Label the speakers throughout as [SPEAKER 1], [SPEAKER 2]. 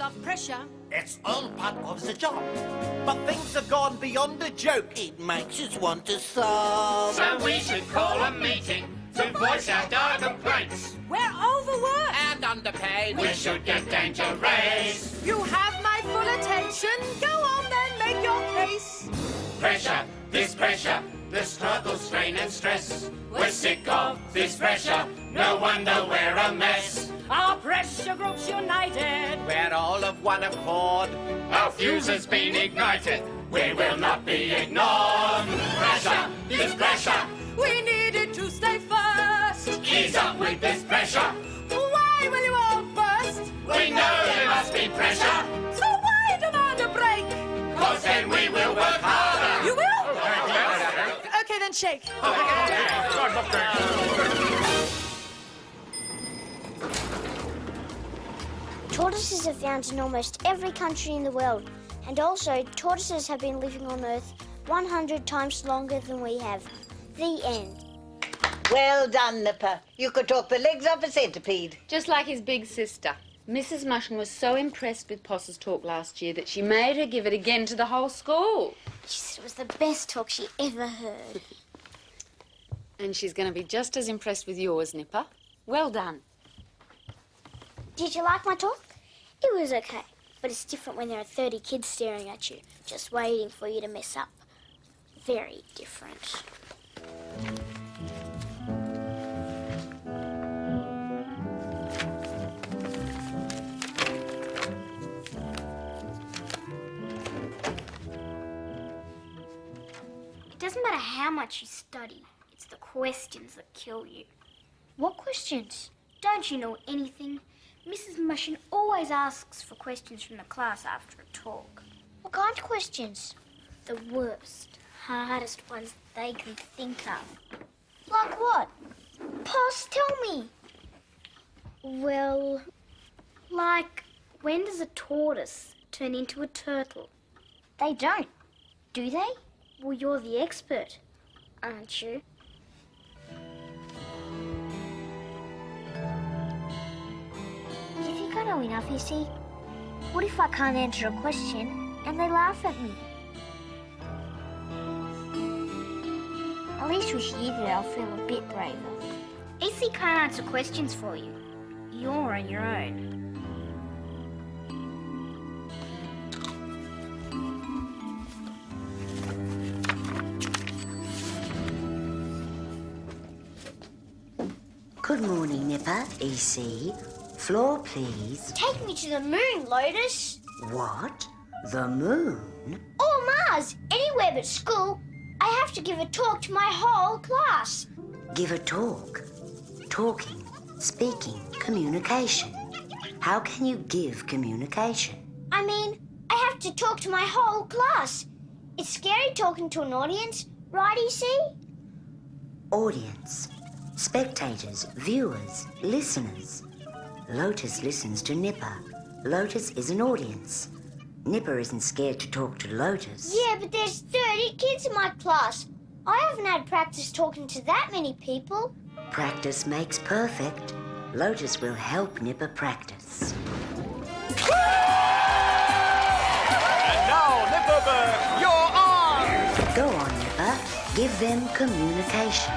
[SPEAKER 1] love pressure.
[SPEAKER 2] It's all part of the job. But things have gone beyond a joke. It makes us want to solve.
[SPEAKER 3] So we should call a meeting to voice out our complaints.
[SPEAKER 1] We're overworked.
[SPEAKER 2] And underpaid.
[SPEAKER 3] We should get danger raised.
[SPEAKER 1] You have my full attention. Go on then, make your case.
[SPEAKER 3] Pressure, this struggle, strain and stress. We're sick of this pressure. No wonder we're a mess.
[SPEAKER 1] Our pressure group's united.
[SPEAKER 2] We're all of one accord.
[SPEAKER 3] Our fuse has been ignited. We will not be ignored. Pressure, this pressure.
[SPEAKER 1] We needed to stay first.
[SPEAKER 3] Ease up with this pressure.
[SPEAKER 1] Why will you all burst?
[SPEAKER 3] We know there must be pressure.
[SPEAKER 1] So why demand a break?
[SPEAKER 3] 'Cause then we will work harder.
[SPEAKER 1] You will? Okay, then shake.
[SPEAKER 4] Tortoises are found in almost every country in the world, and also tortoises have been living on Earth 100 times longer than we have. The end.
[SPEAKER 5] Well done, Nipper. You could talk the legs off a centipede.
[SPEAKER 6] Just like his big sister. Mrs. Mushin was so impressed with Poss's talk last year that she made her give it again to the whole school.
[SPEAKER 4] She said it was the best talk she ever heard.
[SPEAKER 6] And she's going to be just as impressed with yours, Nipper. Well done.
[SPEAKER 4] Did you like my talk? It was okay, but it's different when there are 30 kids staring at you, just waiting for you to mess up. Very different. It doesn't matter how much you study, it's the questions that kill you. What questions? Don't you know anything? Mrs. Mushin always asks for questions from the class after a talk. What kind of questions? The worst, hardest ones they can think of. Like what? Poss, tell me. Well, like, when does a tortoise turn into a turtle? They don't, do they? Well, you're the expert, aren't you? You think I know enough, you see? What if I can't answer a question and they laugh at me? At least with you there, I'll feel a bit braver. AC can't answer questions for you. You're on your own.
[SPEAKER 7] Good morning, Nipper. EC. Floor, please.
[SPEAKER 4] Take me to the moon, Lotus.
[SPEAKER 7] What? The moon?
[SPEAKER 4] Or Mars, anywhere but school. I have to give a talk to my whole class.
[SPEAKER 7] Give a talk. Talking, speaking, communication. How can you give communication?
[SPEAKER 4] I mean, I have to talk to my whole class. It's scary talking to an audience, right, EC?
[SPEAKER 7] Audience. Spectators, viewers, listeners. Lotus listens to Nipper. Lotus is an audience. Nipper isn't scared to talk to Lotus.
[SPEAKER 4] Yeah, but there's 30 kids in my class. I haven't had practice talking to that many people.
[SPEAKER 7] Practice makes perfect. Lotus will help Nipper practice.
[SPEAKER 2] And now, Nipperberg, you're on!
[SPEAKER 7] Go on, Nipper. Give them communication.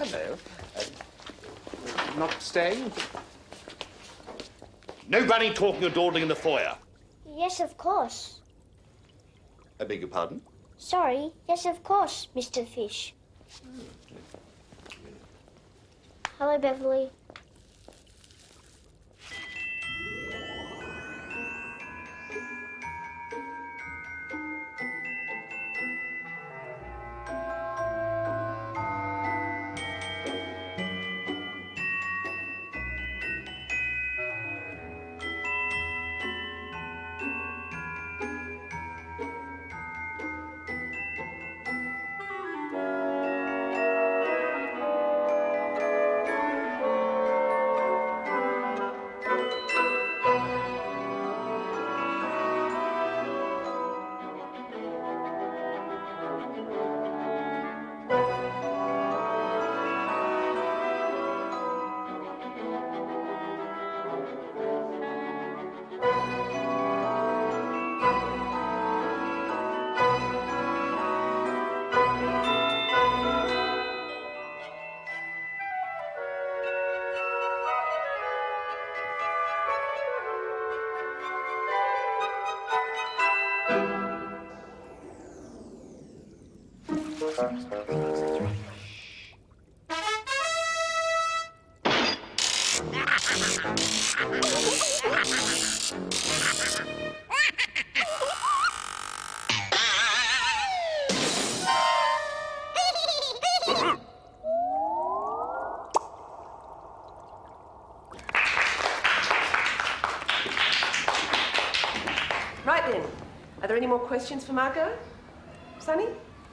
[SPEAKER 8] Hello. Not staying? No running, talking or dawdling in the foyer.
[SPEAKER 4] Yes, of course.
[SPEAKER 8] I beg your pardon?
[SPEAKER 4] Sorry. Yes, of course, Mr. Fish. Hello, Beverly.
[SPEAKER 9] Right then, are there any more questions for Margot? Sonny?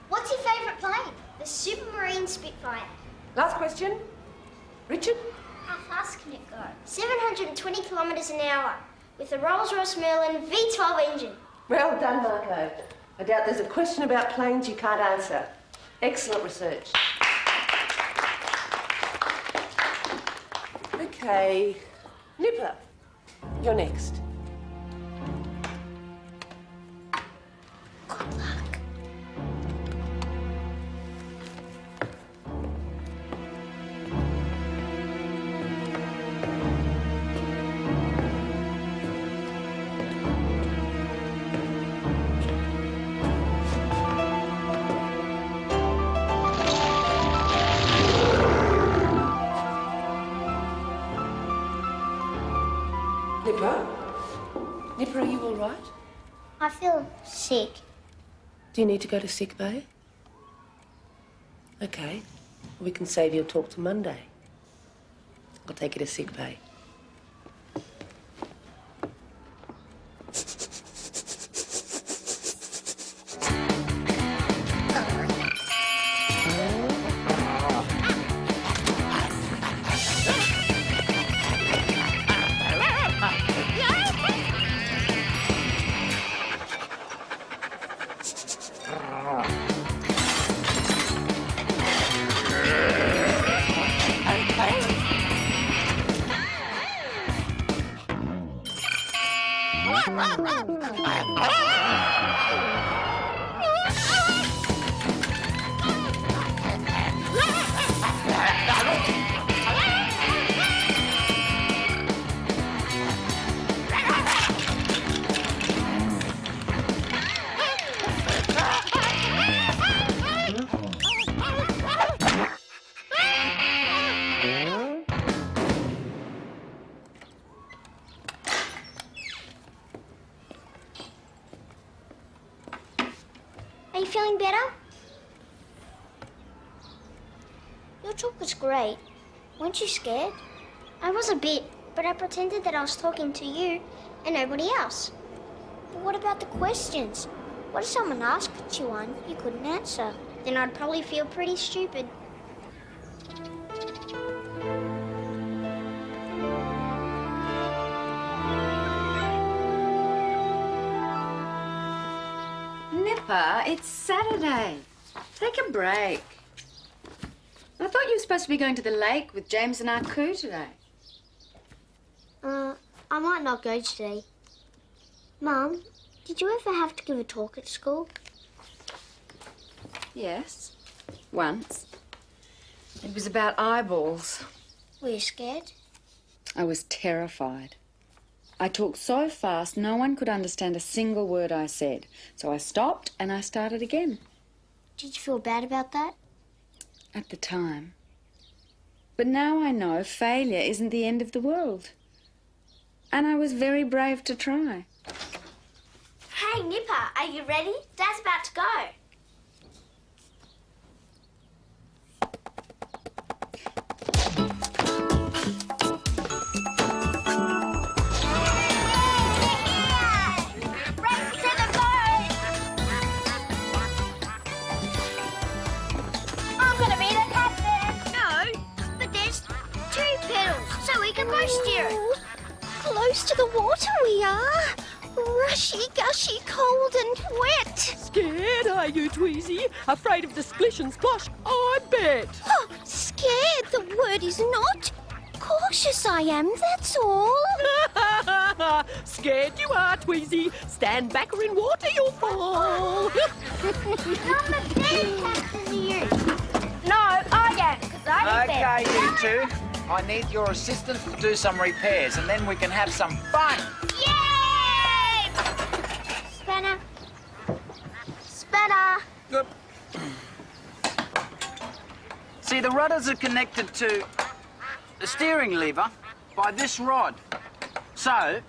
[SPEAKER 4] What's your favourite plane? The Supermarine Spitfire.
[SPEAKER 9] Last question. Richard?
[SPEAKER 4] How fast can it go? 720 kilometres an hour with a Rolls-Royce Merlin V12 engine.
[SPEAKER 9] Well done, Margot. I doubt there's a question about planes you can't answer. Excellent research. Okay, Nipper, you're next.
[SPEAKER 4] Good luck.
[SPEAKER 9] Nipper, are you all right?
[SPEAKER 4] I feel sick.
[SPEAKER 9] Do you need to go to sick bay? Okay, we can save your talk to Monday. I'll take you to sick bay.
[SPEAKER 4] Are you feeling better? Your talk was great. Weren't you scared? I was a bit, but I pretended that I was talking to you and nobody else. But what about the questions? What if someone asked you one you couldn't answer? Then I'd probably feel pretty stupid.
[SPEAKER 6] Nipper, it's Saturday. Take a break. I thought you were supposed to be going to the lake with James and Aku today.
[SPEAKER 4] I might not go today. Mum, did you ever have to give a talk at school?
[SPEAKER 6] Yes, once. It was about eyeballs.
[SPEAKER 4] Were you scared?
[SPEAKER 6] I was terrified. I talked so fast no one could understand a single word I said. So I stopped and I started again.
[SPEAKER 4] Did you feel bad about that?
[SPEAKER 6] At the time. But now I know failure isn't the end of the world. And I was very brave to try.
[SPEAKER 4] Hey, Nipper, are you ready? Dad's about to go.
[SPEAKER 10] Close to the water we are. Rushy, gushy, cold and wet.
[SPEAKER 11] Scared, are you, Tweezy? Afraid of the splish and splosh, I bet.
[SPEAKER 10] Oh, scared, the word is not. Cautious I am, that's all.
[SPEAKER 11] Scared you are, Tweezy. Stand back or in water you'll fall.
[SPEAKER 4] I'm the best captain you.
[SPEAKER 1] No, I am, because I did
[SPEAKER 12] Okay, you two. I need your assistance to do some repairs, and then we can have some fun.
[SPEAKER 4] Yay! Spanner. Spanner.
[SPEAKER 12] Good. rudders are connected to the steering lever by this rod. So,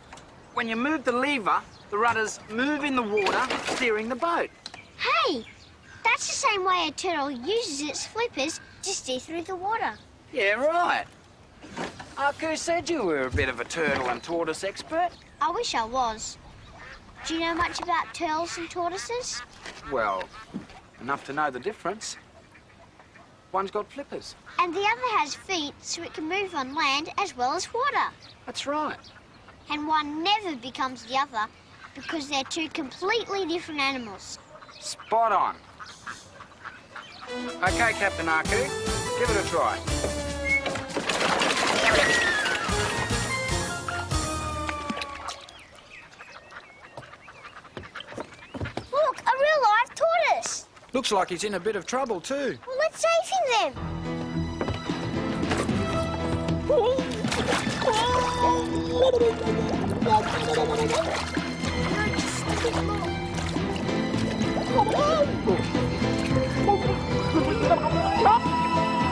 [SPEAKER 12] when you move the lever, the rudders move in the water, steering the boat.
[SPEAKER 10] Hey, that's the same way a turtle uses its flippers to steer through the water.
[SPEAKER 12] Yeah, right. Aku said you were a bit of a turtle and tortoise expert.
[SPEAKER 10] I wish I was. Do you know much about turtles and tortoises?
[SPEAKER 12] Well, enough to know the difference. One's got flippers.
[SPEAKER 10] And the other has feet so it can move on land as well as water.
[SPEAKER 12] That's right.
[SPEAKER 10] And one never becomes the other because they're two completely different animals.
[SPEAKER 12] Spot on. OK, Captain Aku, give it a try.
[SPEAKER 10] Look, a real live tortoise.
[SPEAKER 12] Looks like he's in a bit of trouble too.
[SPEAKER 10] Well, let's save him then.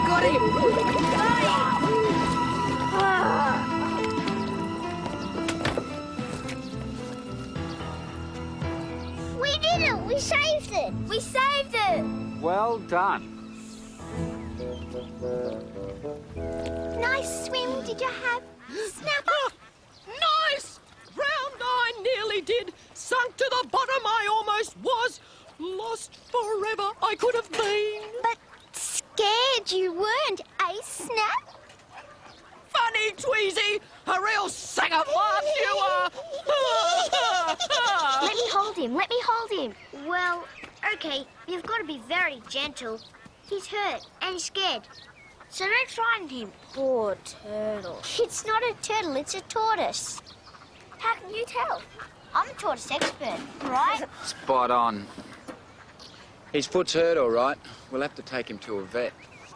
[SPEAKER 1] Got him!
[SPEAKER 10] We did it! We saved it! We saved it!
[SPEAKER 12] Well done.
[SPEAKER 10] Nice swim did you have, Snapper?
[SPEAKER 11] Nice! Round I nearly did. Sunk to the bottom I almost was. Lost forever I could have been.
[SPEAKER 10] But scared you weren't, eh, Snap?
[SPEAKER 11] Funny, Tweezy. A real singer laugh you are.
[SPEAKER 4] Let me hold him. Let me hold him. Well, okay, you've got to be very gentle. He's hurt and he's scared. So don't frighten him. Poor turtle.
[SPEAKER 10] It's not a turtle, it's a tortoise.
[SPEAKER 4] How can you tell?
[SPEAKER 10] I'm a tortoise expert, right?
[SPEAKER 12] Spot on. His foot's hurt, all right. We'll have to take him to a vet.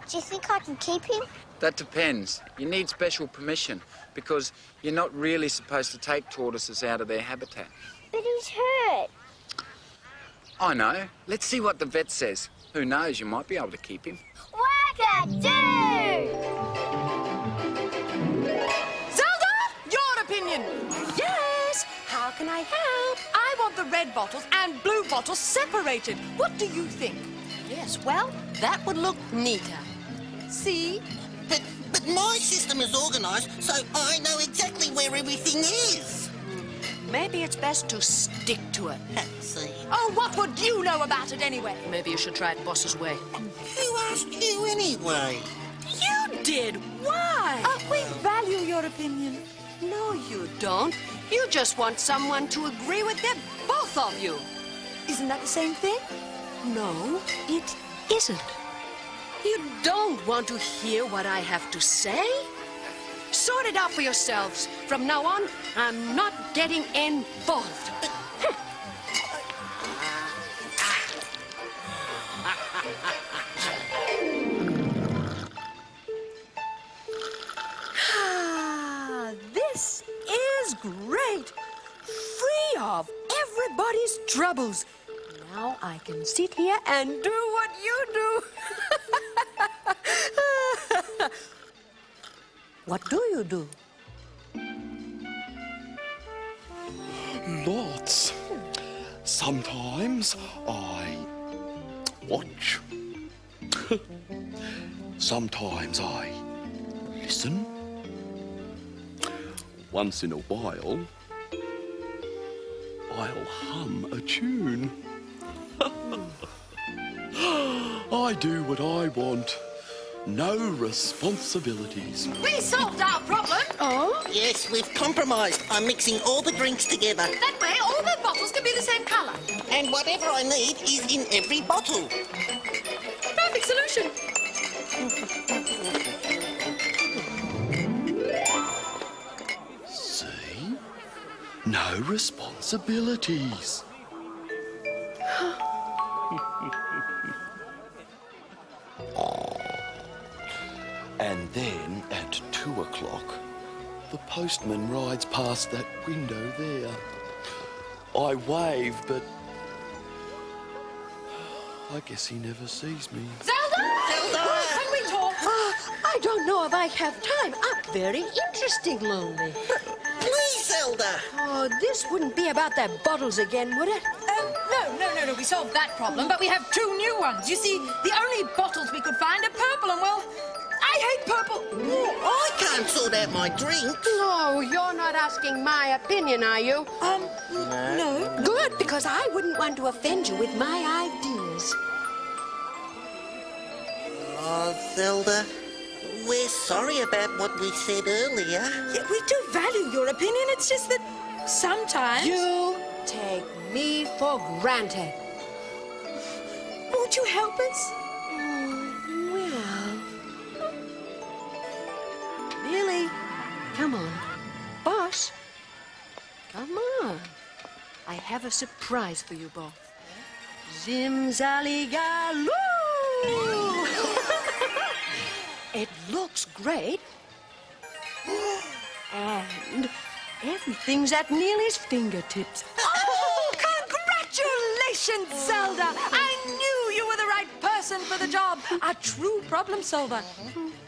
[SPEAKER 10] Do you think I can keep him?
[SPEAKER 12] That depends. You need special permission because you're not really supposed to take tortoises out of their habitat.
[SPEAKER 10] But he's hurt.
[SPEAKER 12] I know. Let's see what the vet says. Who knows, you might be able to keep him.
[SPEAKER 10] Wackadoo!
[SPEAKER 1] Zelda, your opinion. Yes. How can I help? I want the red bottles and blue bottles separated. What do you think? Yes, well, that would look neater. See?
[SPEAKER 2] But my system is organised, so I know exactly where everything is.
[SPEAKER 1] Maybe it's best to stick to it.
[SPEAKER 2] See?
[SPEAKER 1] Oh, what would you know about it anyway? Maybe you should try it Boss's way.
[SPEAKER 2] Who asked you anyway?
[SPEAKER 1] You did. Why? We value your opinion. No, you don't. You just want someone to agree with them, both of you. Isn't that the same thing? No, it isn't. You don't want to hear what I have to say? Sort it out for yourselves. From now on, I'm not getting involved. This is great. Free of everybody's troubles. Now I can sit here and do what you do. What do you do?
[SPEAKER 8] Lots. Sometimes I watch. Sometimes I listen. Once in a while, I'll hum a tune. I do what I want. No responsibilities.
[SPEAKER 1] We solved our problem. Oh?
[SPEAKER 2] Yes, we've compromised. I'm mixing all the drinks together.
[SPEAKER 1] That way, all the bottles can be the same colour.
[SPEAKER 2] And whatever I need is in every bottle.
[SPEAKER 1] Perfect solution.
[SPEAKER 8] See? No responsibilities. And then at 2 o'clock, the postman rides past that window there. I wave, but I guess he never sees me.
[SPEAKER 1] Zelda! Zelda! Can we talk? don't know if I have time. I'm very interesting, Lonely.
[SPEAKER 2] Please, Zelda.
[SPEAKER 1] Oh, this wouldn't be about their bottles again, would it?
[SPEAKER 13] No, we solved that problem, but we have 2 new ones. You see, the only bottles we could find are purple, and well, I hate purple.
[SPEAKER 2] I can't sort out my drink.
[SPEAKER 1] No, you're not asking my opinion, are you?
[SPEAKER 2] No.
[SPEAKER 1] Good, because I wouldn't want to offend you with my ideas.
[SPEAKER 2] Oh, Zelda, we're sorry about what we said earlier.
[SPEAKER 13] Yeah, we do value your opinion. It's just that sometimes...
[SPEAKER 1] You take me for granted.
[SPEAKER 13] Won't you help us?
[SPEAKER 1] Well... Really? Come on. Boss, come on. I have a surprise for you both. Zimzaligaloo! It looks great. And everything's at Neely's fingertips.
[SPEAKER 13] Oh, congratulations, Zelda! I knew you were the right person for the job. A true problem solver.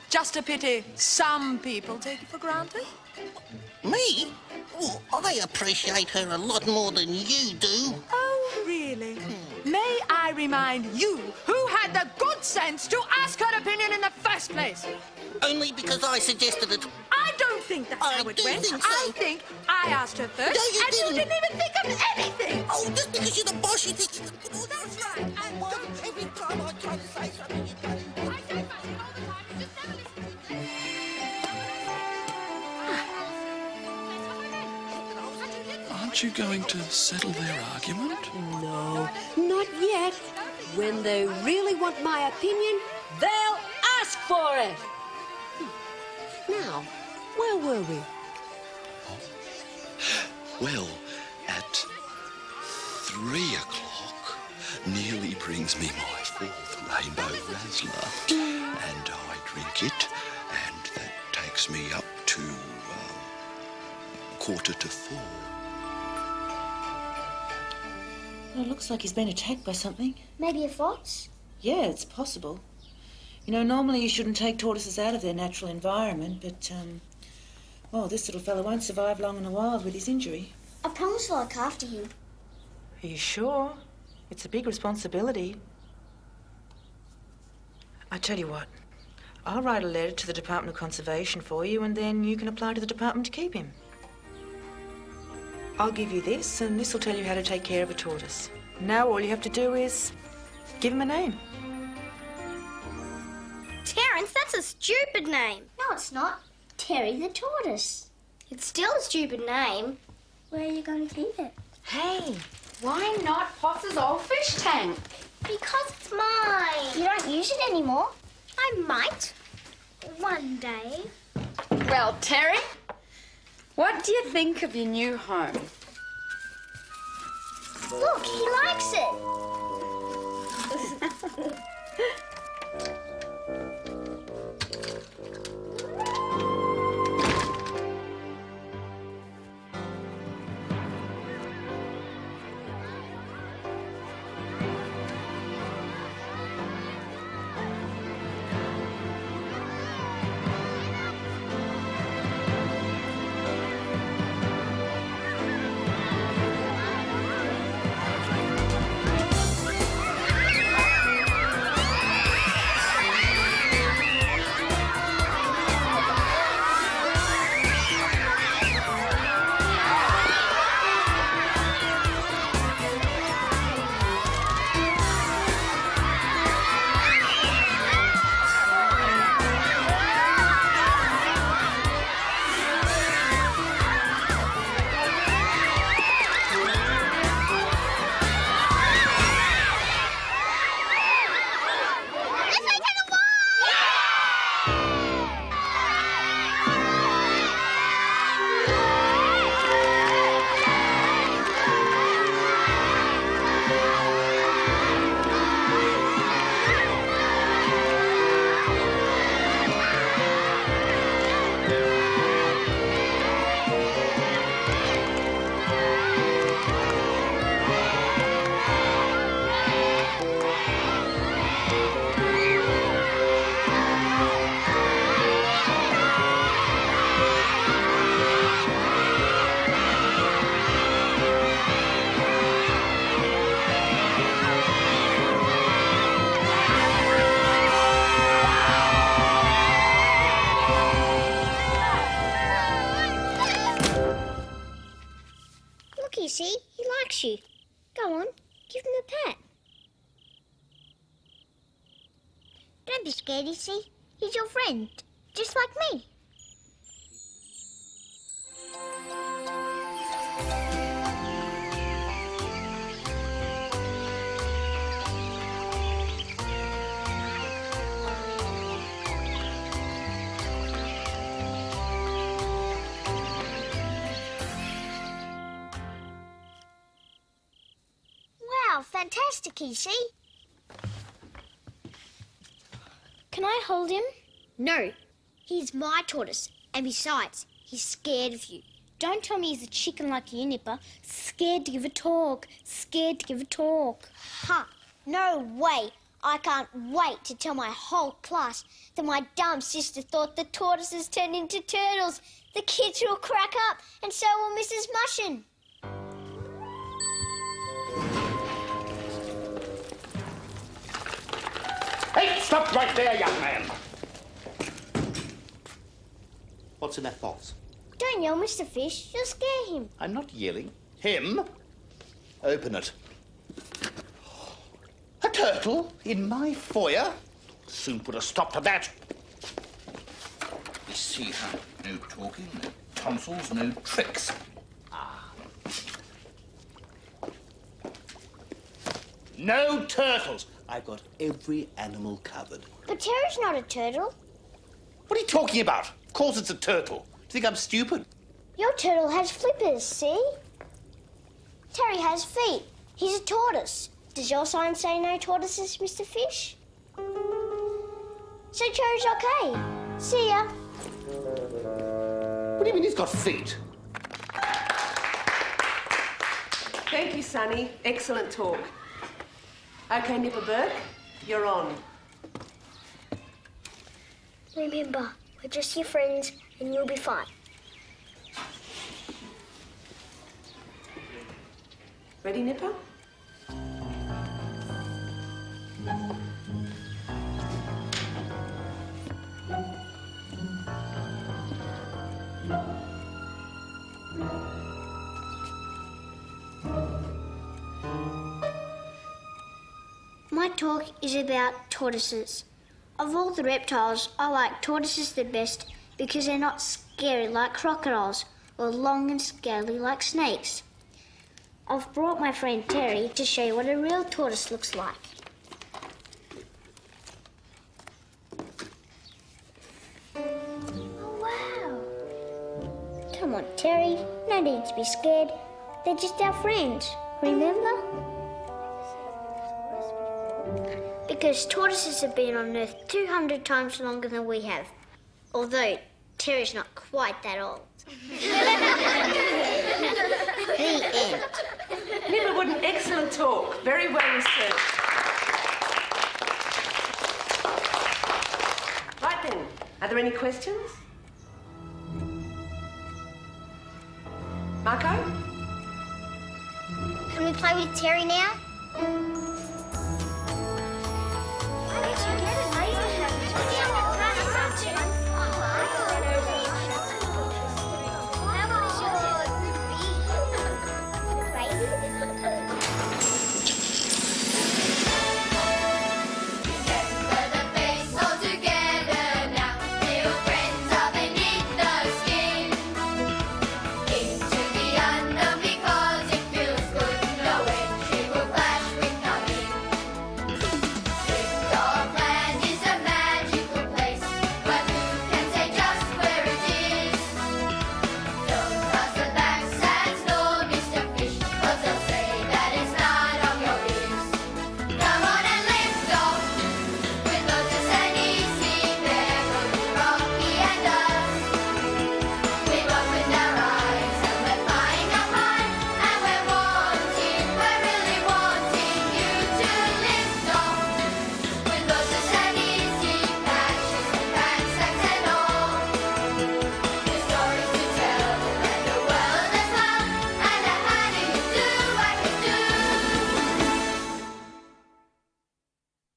[SPEAKER 13] Just a pity some people take it for granted.
[SPEAKER 2] Me? Oh, I appreciate her a lot more than you do.
[SPEAKER 13] Oh, really? May I remind you who had the good sense to ask her opinion in the first place?
[SPEAKER 2] Only because I suggested it.
[SPEAKER 13] I don't think that's how it went.
[SPEAKER 2] Think so.
[SPEAKER 13] I think I asked her first,
[SPEAKER 2] No, you
[SPEAKER 13] and you didn't even think of anything.
[SPEAKER 2] Oh, just because you're the boss, you think you can put all that.
[SPEAKER 13] That's right. And don't
[SPEAKER 2] Every time I try to say something, you cut in.
[SPEAKER 13] I say fussing all the time. You just never listen to me.
[SPEAKER 8] Aren't you going to settle their argument?
[SPEAKER 1] No, not yet. When they really want my opinion, they'll ask for it. Now, where were we?
[SPEAKER 8] Well, at 3 o'clock, Neely brings me my 4th Rainbow Razzler, and I drink it, and that takes me up to 3:45.
[SPEAKER 14] Well, it looks like he's been attacked by something.
[SPEAKER 4] Maybe a fox?
[SPEAKER 14] Yeah, it's possible. You know, normally you shouldn't take tortoises out of their natural environment, but, well, this little fella won't survive long in the wild with his injury.
[SPEAKER 4] I promise to look after you.
[SPEAKER 14] Are you sure? It's a big responsibility. I tell you what, I'll write a letter to the Department of Conservation for you, and then you can apply to the department to keep him. I'll give you this, and this will tell you how to take care of a tortoise. Now all you have to do is give him a name.
[SPEAKER 4] Terence, that's a stupid name. No, it's not. Terry the tortoise. It's still a stupid name. Where are you going to keep it?
[SPEAKER 6] Hey, why not Potter's old fish tank?
[SPEAKER 4] Because it's mine. You don't use it anymore. I might. One day.
[SPEAKER 6] Well, Terry, what do you think of your new home?
[SPEAKER 4] Look, he likes it.
[SPEAKER 10] see? He likes you. Go on, give him a pat. Don't be scared, you see? He's your friend, just like me. Wow, fantastic, you see? Can I hold him? No. He's my tortoise. And besides, he's scared of you. Don't tell me he's a chicken like you, Nipper. Scared to give a talk. Scared to give a talk. Huh. No way. I can't wait to tell my whole class that my dumb sister thought the tortoises turned into turtles. The kids will crack up, and so will Mrs. Mushin.
[SPEAKER 2] Hey, stop right there, young man. What's in that box?
[SPEAKER 10] Don't yell, Mr. Fish. You'll scare him.
[SPEAKER 2] I'm not yelling. Him? Open it. A turtle in my foyer? Soon put a stop to that.
[SPEAKER 8] You see, huh? No talking, no tonsils, no tricks.
[SPEAKER 2] No turtles. I've got every animal covered.
[SPEAKER 10] But Terry's not a turtle.
[SPEAKER 2] What are you talking about? Of course it's a turtle. Do you think I'm stupid?
[SPEAKER 10] Your turtle has flippers, see? Terry has feet. He's a tortoise. Does your sign say no tortoises, Mr. Fish? So Terry's okay. See ya.
[SPEAKER 2] What do you mean he's got feet?
[SPEAKER 9] Thank you, Sonny. Excellent talk. OK, Nipper Burke, you're on.
[SPEAKER 10] Remember, we're just your friends and you'll be fine.
[SPEAKER 9] Ready, Nipper?
[SPEAKER 10] My talk is about tortoises. Of all the reptiles, I like tortoises the best because they're not scary like crocodiles or long and scaly like snakes. I've brought my friend Terry to show you what a real tortoise looks like. Oh, wow. Come on, Terry. No need to be scared. They're just our friends, remember? Because tortoises have been on Earth 200 times longer than we have. Although Terry's not quite that old. The end.
[SPEAKER 9] Nipper Wood, an excellent talk. Very well researched. Right then, are there any questions? Marco?
[SPEAKER 10] Can we play with Terry now? Why did you get it?